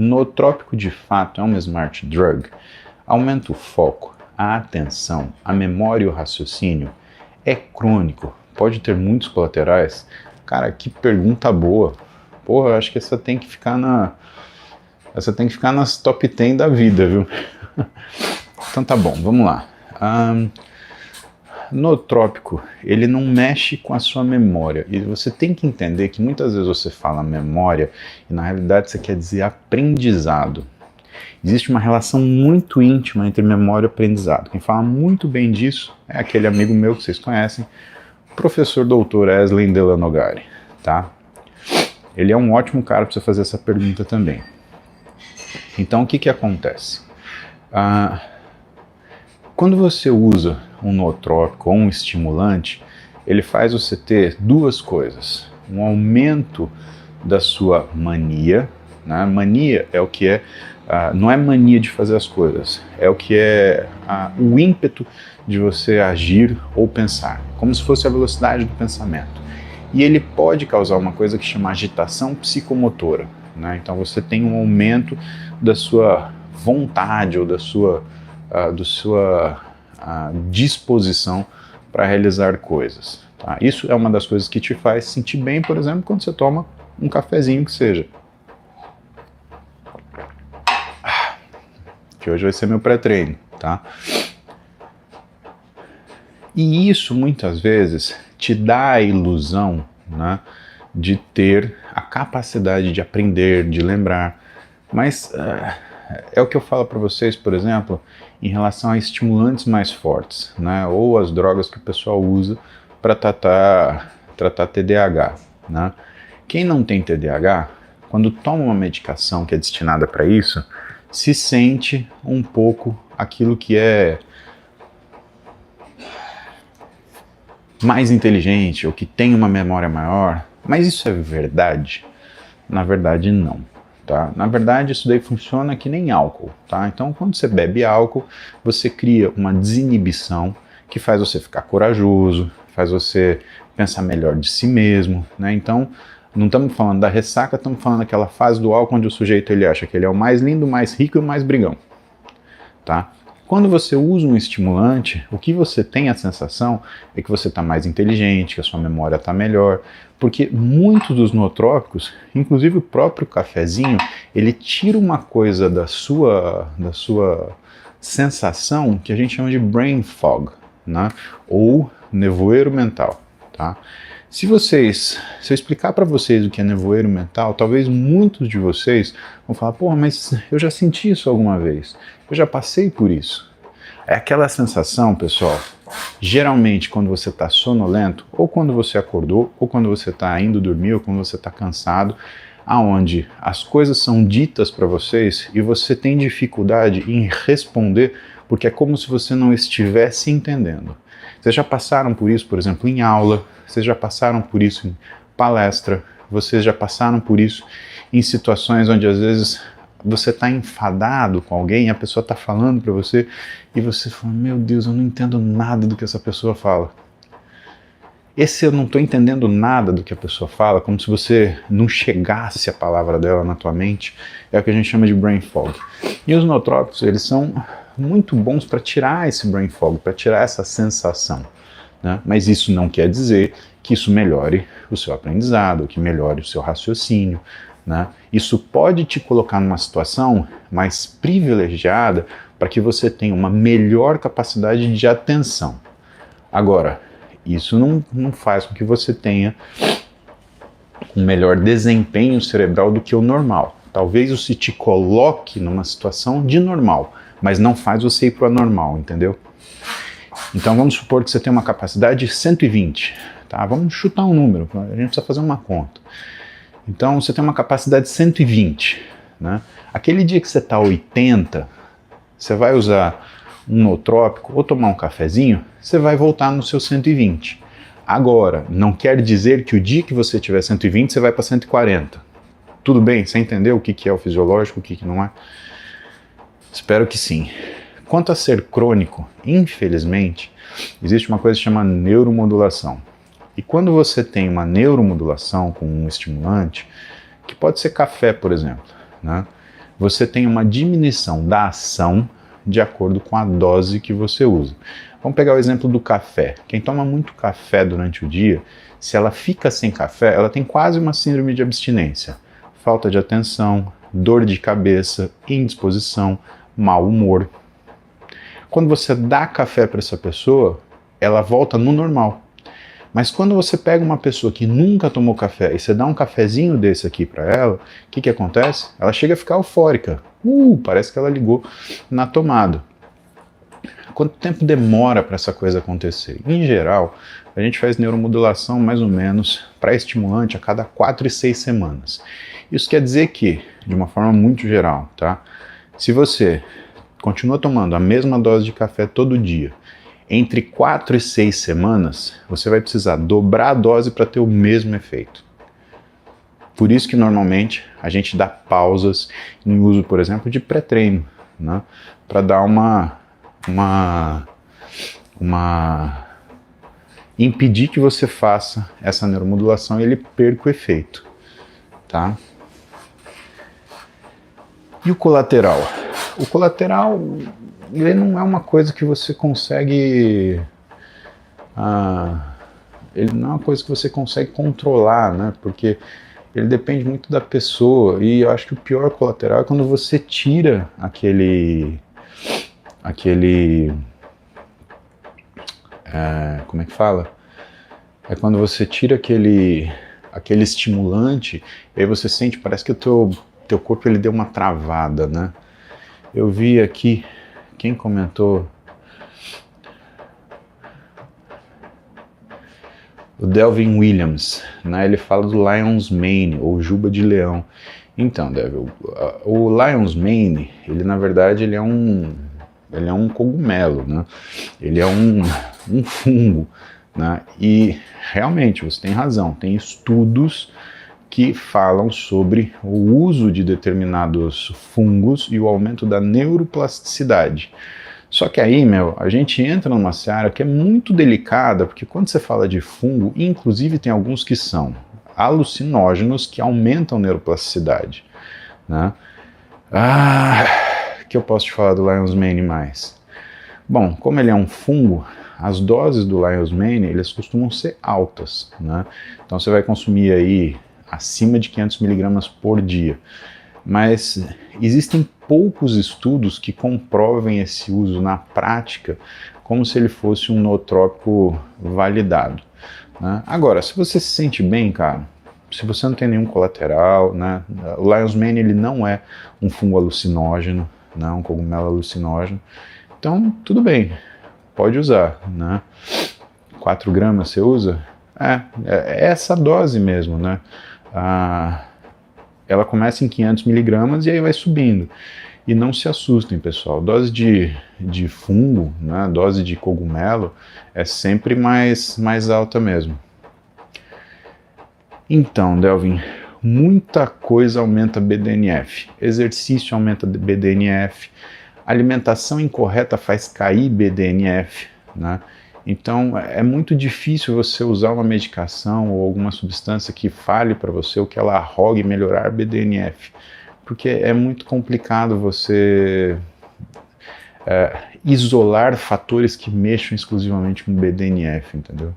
nootrópico de fato é uma smart drug, aumenta o foco, a atenção, a memória e o raciocínio, é crônico, pode ter muitos colaterais. Cara, que pergunta boa. Porra, acho que essa tem que ficar nas top 10 da vida, viu? Então tá bom, vamos lá. Nootrópico, ele não mexe com a sua memória. E você tem que entender que muitas vezes você fala memória e na realidade você quer dizer aprendizado. Existe uma relação muito íntima entre memória e aprendizado. Quem fala muito bem disso é aquele amigo meu que vocês conhecem, professor doutor Eslen Delanogari, tá? Ele é um ótimo cara para você fazer essa pergunta também. Então, o que acontece? Quando você usa um nootrópico ou um estimulante, ele faz você ter duas coisas. Um aumento da sua mania, né? Mania é o que é, não é mania de fazer as coisas, é o que é o ímpeto de você agir ou pensar, como se fosse a velocidade do pensamento. E ele pode causar uma coisa que chama agitação psicomotora, né? Então você tem um aumento da sua vontade ou da sua disposição para realizar coisas. Tá? Isso é uma das coisas que te faz sentir bem, por exemplo, quando você toma um cafezinho que seja. Que hoje vai ser meu pré-treino, tá? E isso muitas vezes te dá a ilusão, né, de ter a capacidade de aprender, de lembrar. Mas é o que eu falo para vocês, por exemplo, em relação a estimulantes mais fortes, né, ou as drogas que o pessoal usa para tratar TDAH. Né? Quem não tem TDAH, quando toma uma medicação que é destinada para isso, se sente um pouco aquilo que é mais inteligente ou que tem uma memória maior. Mas isso é verdade? Na verdade, não. Tá? Na verdade, isso daí funciona que nem álcool. Tá? Então, quando você bebe álcool, você cria uma desinibição que faz você ficar corajoso, faz você pensar melhor de si mesmo. Né? Então, não estamos falando da ressaca, estamos falando daquela fase do álcool onde o sujeito ele acha que ele é o mais lindo, o mais rico e o mais brigão. Tá? Quando você usa um estimulante, o que você tem a sensação é que você está mais inteligente, que a sua memória está melhor, porque muitos dos nootrópicos, inclusive o próprio cafezinho, ele tira uma coisa da sua sensação que a gente chama de brain fog, né? Ou nevoeiro mental. Tá? Se eu explicar para vocês o que é nevoeiro mental, talvez muitos de vocês vão falar, pô, mas eu já senti isso alguma vez, eu já passei por isso. É aquela sensação, pessoal, geralmente quando você está sonolento, ou quando você acordou, ou quando você está indo dormir, ou quando você está cansado, aonde as coisas são ditas para vocês e você tem dificuldade em responder, porque é como se você não estivesse entendendo. Vocês já passaram por isso, por exemplo, em aula, vocês já passaram por isso em palestra, vocês já passaram por isso em situações onde às vezes você está enfadado com alguém, a pessoa está falando para você e você fala, meu Deus, eu não entendo nada do que essa pessoa fala. Esse eu não estou entendendo nada do que a pessoa fala, como se você não chegasse a palavra dela na tua mente, é o que a gente chama de brain fog. E os nootrópicos, eles são muito bons para tirar esse brain fog, para tirar essa sensação. Né? Mas isso não quer dizer que isso melhore o seu aprendizado, que melhore o seu raciocínio. Né? Isso pode te colocar numa situação mais privilegiada para que você tenha uma melhor capacidade de atenção. Agora, isso não faz com que você tenha um melhor desempenho cerebral do que o normal. Talvez isso te coloque numa situação de normal, mas não faz você ir para o anormal, entendeu? Então vamos supor que você tem uma capacidade de 120, tá? Vamos chutar um número, a gente precisa fazer uma conta. Então você tem uma capacidade de 120, né? Aquele dia que você está 80, você vai usar um nootrópico ou tomar um cafezinho, você vai voltar no seu 120. Agora, não quer dizer que o dia que você tiver 120, você vai para 140. Tudo bem? Você entendeu o que é o fisiológico, o que não é? Espero que sim. Quanto a ser crônico, infelizmente, existe uma coisa que se chama neuromodulação. E quando você tem uma neuromodulação com um estimulante, que pode ser café, por exemplo, né? você tem uma diminuição da ação de acordo com a dose que você usa. Vamos pegar o exemplo do café. Quem toma muito café durante o dia, se ela fica sem café, ela tem quase uma síndrome de abstinência. Falta de atenção, dor de cabeça, indisposição, mau humor. Quando você dá café para essa pessoa, ela volta no normal. Mas quando você pega uma pessoa que nunca tomou café e você dá um cafezinho desse aqui para ela, o que acontece? Ela chega a ficar eufórica. Parece que ela ligou na tomada. Quanto tempo demora para essa coisa acontecer? Em geral, a gente faz neuromodulação mais ou menos para estimulante a cada 4 e 6 semanas. Isso quer dizer que, de uma forma muito geral, tá? Se você continua tomando a mesma dose de café todo dia, entre 4 e 6 semanas, você vai precisar dobrar a dose para ter o mesmo efeito. Por isso que normalmente a gente dá pausas em uso, por exemplo, de pré-treino, né? Para dar impedir que você faça essa neuromodulação e ele perca o efeito, tá? E o colateral? O colateral, ele não é uma coisa que você consegue... ele não é uma coisa que você consegue controlar, né? Porque ele depende muito da pessoa, e eu acho que o pior colateral é quando você tira como é que fala? É quando você tira aquele estimulante, e aí você sente, parece que o teu corpo ele deu uma travada, né? Eu vi aqui, quem comentou? O Delvin Williams, né? Ele fala do Lion's Mane, ou juba de leão. Então, Devil, o Lion's Mane, ele na verdade ele é um cogumelo, né? Ele é um fungo, né? E realmente, você tem razão, tem estudos que falam sobre o uso de determinados fungos e o aumento da neuroplasticidade. Só que aí, a gente entra numa seara que é muito delicada, porque quando você fala de fungo, inclusive tem alguns que são alucinógenos que aumentam a neuroplasticidade, né? Que eu posso te falar do Lion's Mane mais? Bom, como ele é um fungo, as doses do Lion's Mane, eles costumam ser altas, né? Então você vai consumir aí acima de 500 miligramas por dia. Mas existem poucos estudos que comprovem esse uso na prática como se ele fosse um nootrópico validado, né? Agora, se você se sente bem, cara, se você não tem nenhum colateral, né? O Lion's Mane ele não é um fungo alucinógeno, né? Um cogumelo alucinógeno, então tudo bem, pode usar, né? 4 gramas você usa? É essa dose mesmo, né? Ela começa em 500 miligramas e aí vai subindo. E não se assustem, pessoal, dose de fungo, né, dose de cogumelo é sempre mais alta mesmo. Então, Delvin, muita coisa aumenta BDNF. Exercício aumenta BDNF, alimentação incorreta faz cair BDNF, né? Então é muito difícil você usar uma medicação ou alguma substância que fale para você o que ela arrogue melhorar BDNF, porque é muito complicado você isolar fatores que mexam exclusivamente com BDNF, entendeu?